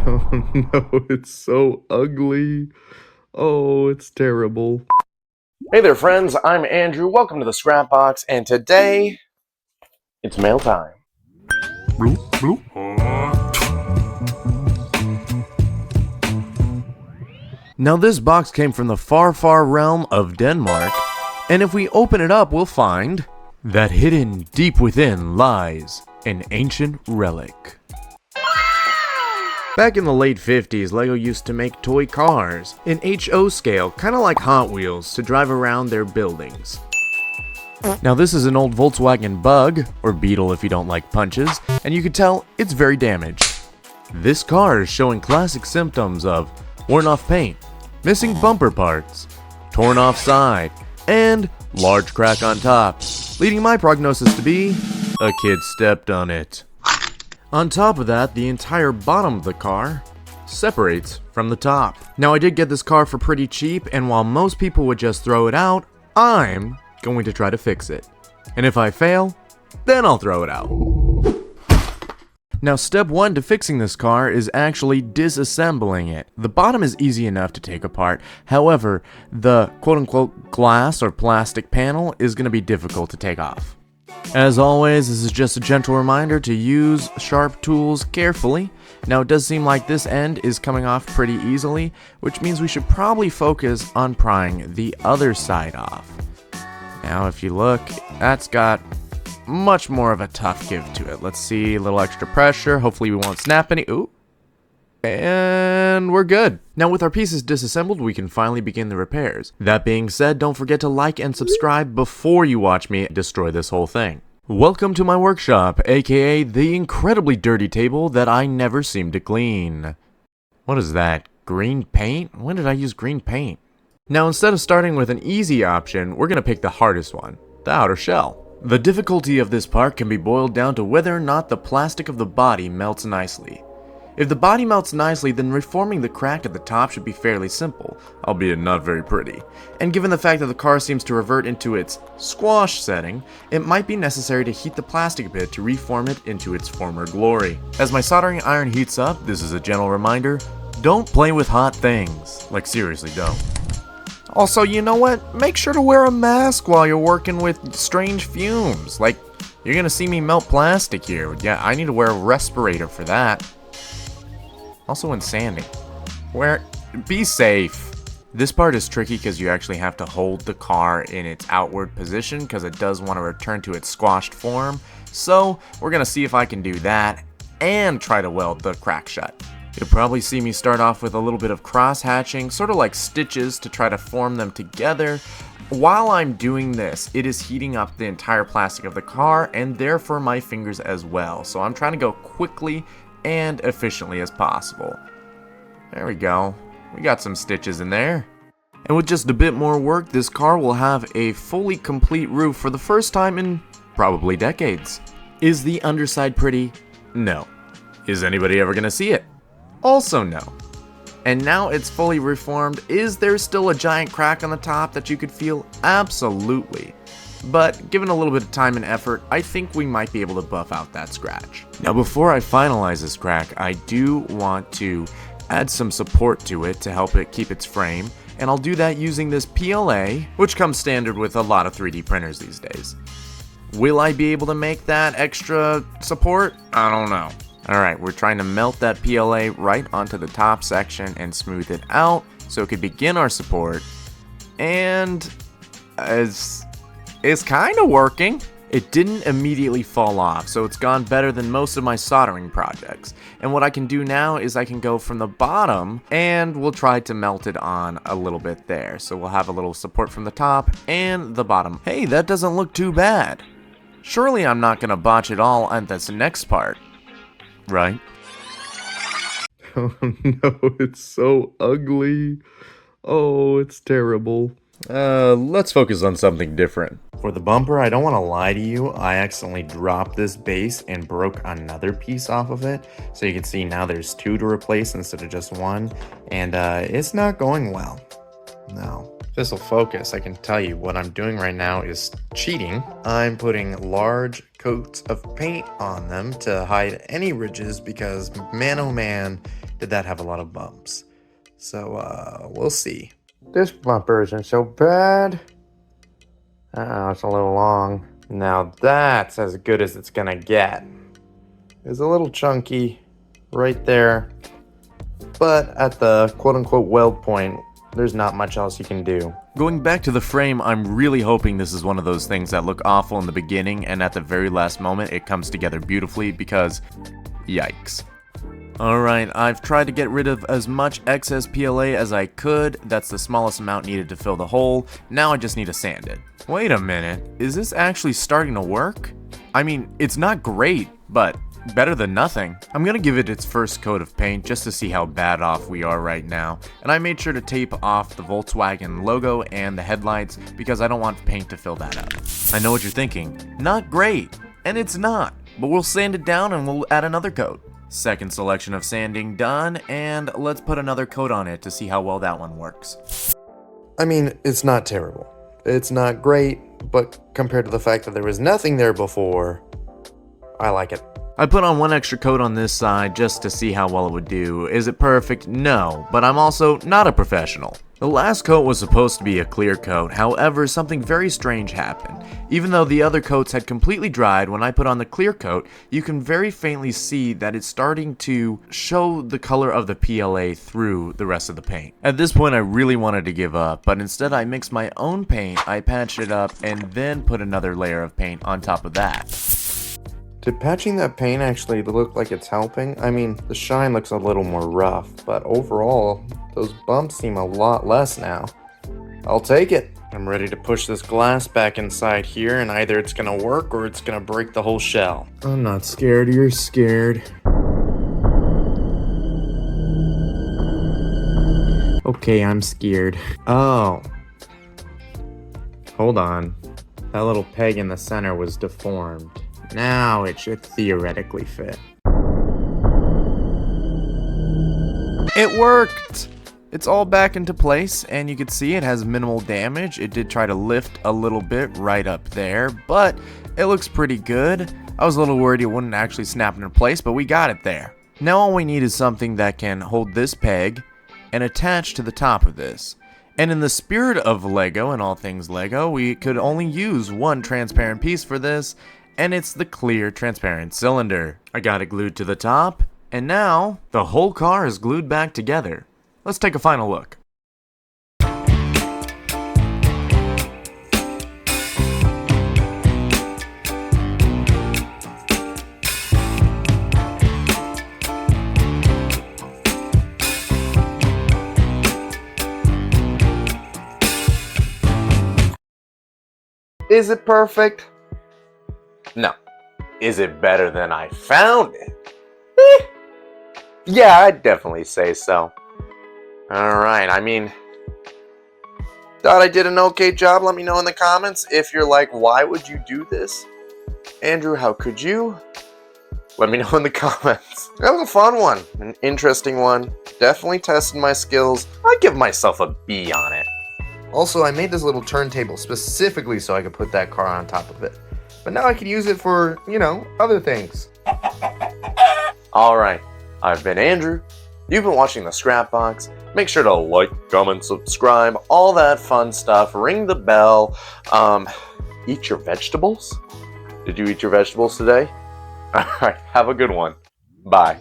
Oh no, it's so ugly. Oh, it's terrible. Hey there, friends. I'm Andrew. Welcome to the Scrapbox, and today it's mail time. Bloop, bloop. Now this box came from the far, far realm of Denmark, and if we open it up, we'll find that hidden deep within lies an ancient relic. Back in the late 50s, LEGO used to make toy cars in HO scale, kind of like Hot Wheels, to drive around their buildings. Now this is an old Volkswagen Bug, or Beetle if you don't like punches, and you can tell it's very damaged. This car is showing classic symptoms of worn off paint, missing bumper parts, torn off side, and large crack on top, leading my prognosis to be a kid stepped on it. On top of that, the entire bottom of the car separates from the top. Now I did get this car for pretty cheap, and while most people would just throw it out, I'm going to try to fix it. And if I fail, then I'll throw it out. Now step 1 to fixing this car is actually disassembling it. The bottom is easy enough to take apart, however, the quote-unquote glass or plastic panel is going to be difficult to take off. As always, this is just a gentle reminder to use sharp tools carefully. Now it does seem like this end is coming off pretty easily, which means we should probably focus on prying the other side off. Now if you look, that's got much more of a tough give to it. Let's see, a little extra pressure, hopefully we won't snap any. Ooh. And we're good. Now with our pieces disassembled, we can finally begin the repairs. That being said, don't forget to like and subscribe before you watch me destroy this whole thing. Welcome to my workshop, aka the incredibly dirty table that I never seem to clean. What is that? Green paint? When did I use green paint? Now instead of starting with an easy option, we're gonna pick the hardest one, the outer shell. The difficulty of this part can be boiled down to whether or not the plastic of the body melts nicely. If the body melts nicely, then reforming the crack at the top should be fairly simple, albeit not very pretty. And given the fact that the car seems to revert into its squash setting, it might be necessary to heat the plastic a bit to reform it into its former glory. As my soldering iron heats up, this is a gentle reminder, don't play with hot things. Like seriously, don't. Also, you know what? Make sure to wear a mask while you're working with strange fumes. Like, you're gonna see me melt plastic here. Yeah, I need to wear a respirator for that. Also when sanding. Be safe. This part is tricky because you actually have to hold the car in its outward position because it does want to return to its squashed form. So, we're gonna see if I can do that and try to weld the crack shut. You'll probably see me start off with a little bit of cross hatching, sort of like stitches to try to form them together. While I'm doing this, it is heating up the entire plastic of the car and therefore my fingers as well. So I'm trying to go quickly and efficiently as possible. There we go. We got some stitches in there. And with just a bit more work, this car will have a fully complete roof for the first time in probably decades. Is the underside pretty? No. Is anybody ever gonna see it? Also no. And now it's fully reformed, is there still a giant crack on the top that you could feel? Absolutely. But given a little bit of time and effort, I think we might be able to buff out that scratch. Now before I finalize this crack, I do want to add some support to it to help it keep its frame, and I'll do that using this PLA, which comes standard with a lot of 3D printers these days. Will I be able to make that extra support? I don't know. Alright, we're trying to melt that PLA right onto the top section and smooth it out so it could begin our support. And it's kind of working. It didn't immediately fall off, so it's gone better than most of my soldering projects. And what I can do now is I can go from the bottom and we'll try to melt it on a little bit there. So we'll have a little support from the top and the bottom. Hey, that doesn't look too bad. Surely I'm not gonna botch it all on this next part. Right? Oh no, it's so ugly. Oh, it's terrible. Let's focus on something different. For the bumper, I don't want to lie to you, I accidentally dropped this base and broke another piece off of it. So you can see now there's two to replace instead of just one, and it's not going well. No. If this will focus, I can tell you what I'm doing right now is cheating. I'm putting large coats of paint on them to hide any ridges because man oh man, did that have a lot of bumps? So, we'll see. This bumper isn't so bad. Oh, it's a little long. Now that's as good as it's gonna get. It's a little chunky right there, but at the quote-unquote weld point, there's not much else you can do. Going back to the frame, I'm really hoping this is one of those things that look awful in the beginning and at the very last moment it comes together beautifully because yikes. Alright, I've tried to get rid of as much excess PLA as I could. That's the smallest amount needed to fill the hole. Now I just need to sand it. Wait a minute, is this actually starting to work? I mean, it's not great, but better than nothing. I'm gonna give it its first coat of paint just to see how bad off we are right now. And I made sure to tape off the Volkswagen logo and the headlights because I don't want paint to fill that up. I know what you're thinking, not great, and it's not, but we'll sand it down and we'll add another coat. Second selection of sanding done, and let's put another coat on it to see how well that one works. I mean, it's not terrible. It's not great, but compared to the fact that there was nothing there before, I like it. I put on one extra coat on this side just to see how well it would do. Is it perfect? No, but I'm also not a professional. The last coat was supposed to be a clear coat, however, something very strange happened. Even though the other coats had completely dried, when I put on the clear coat, you can very faintly see that it's starting to show the color of the PLA through the rest of the paint. At this point, I really wanted to give up, but instead I mixed my own paint, I patched it up, and then put another layer of paint on top of that. Did patching that paint actually look like it's helping? I mean, the shine looks a little more rough, but overall, those bumps seem a lot less now. I'll take it. I'm ready to push this glass back inside here, and either it's gonna work or it's gonna break the whole shell. I'm not scared, you're scared. Okay, I'm scared. Oh. Hold on. That little peg in the center was deformed. Now it should theoretically fit. It worked! It's all back into place, and you can see it has minimal damage. It did try to lift a little bit right up there, but it looks pretty good. I was a little worried it wouldn't actually snap into place, but we got it there. Now all we need is something that can hold this peg and attach to the top of this. And in the spirit of Lego and all things Lego, we could only use one transparent piece for this, and it's the clear transparent cylinder. I got it glued to the top, and now the whole car is glued back together. Let's take a final look. Is it perfect? No. Is it better than I found it? Yeah, I'd definitely say so. Alright, I mean, thought I did an okay job. Let me know in the comments if you're like, why would you do this? Andrew, how could you? Let me know in the comments. That was a fun one, an interesting one. Definitely tested my skills. I'd give myself a B on it. Also, I made this little turntable specifically so I could put that car on top of it. But now I can use it for, you know, other things. Alright, I've been Andrew. You've been watching The Scrap Box. Make sure to like, comment, subscribe, all that fun stuff. Ring the bell. Eat your vegetables? Did you eat your vegetables today? Alright, have a good one. Bye.